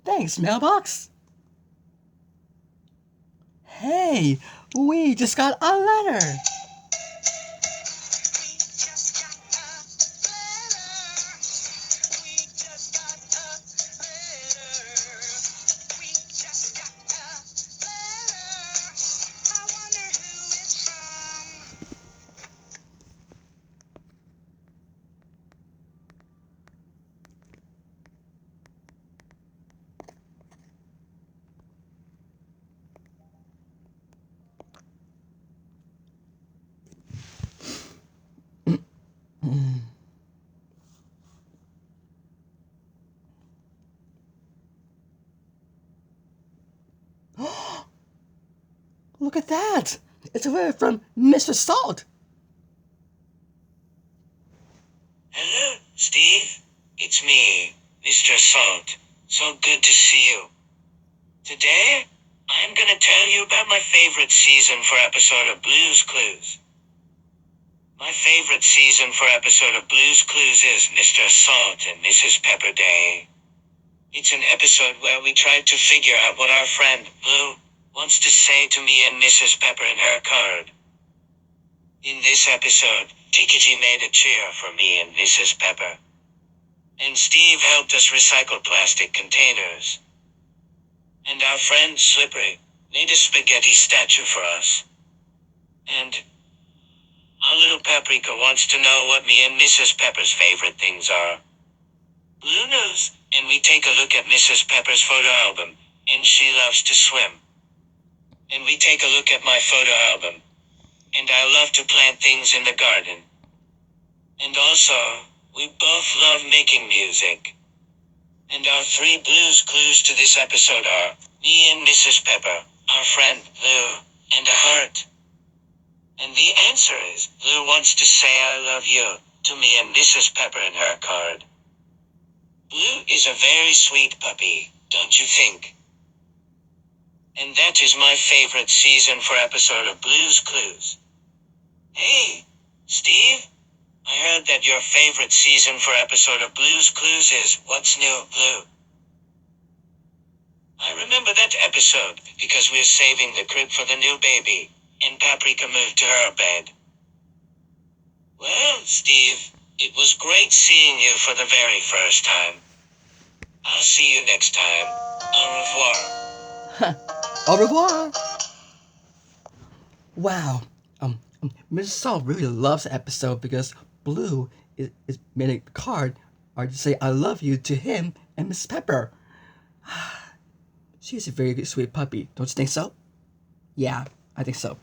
Thanks, mailbox. Hey, we just got a letter. Look at that! It's a letter from Mr. Salt. Hello, Steve. It's me, Mr. Salt. So good to see you. Today, I'm gonna tell you about my favorite season for episode of Blue's Clues. My favorite season for episode of Blue's Clues is Mr. Salt and Mrs. Pepper Day. It's an episode where we try to figure out what our friend, Blue, wants to say to me and Mrs. Pepper in her card. In this episode, Tickety made a chair for me and Mrs. Pepper. And Steve helped us recycle plastic containers. And our friend Slippery made a spaghetti statue for us. And our little Paprika wants to know what me and Mrs. Pepper's favorite things are. Blue knows, and we take a look at Mrs. Pepper's photo album, and she loves to swim. And we take a look at my photo album, and I love to plant things in the garden. And also, we both love making music. And our 3 Blues Clues to this episode are me and Mrs. Pepper, our friend Blue, and a heart. And the answer is, Blue wants to say I love you to me and Mrs. Pepper in her card. Blue is a very sweet puppy, don't you think? And that is my favorite season for episode of Blue's Clues. Hey, Steve, I heard that your favorite season for episode of Blue's Clues is What's New, Blue? I remember that episode because we're saving the crib for the new baby, and Paprika moved to her bed. Well, Steve, it was great seeing you for the very first time. I'll see you next time. Au revoir. Au revoir. Wow. Mrs. Salt really loves the episode because Blue is made a card or to say I love you to him and Miss Pepper. She's a very good sweet puppy, don't you think so? Yeah, I think so.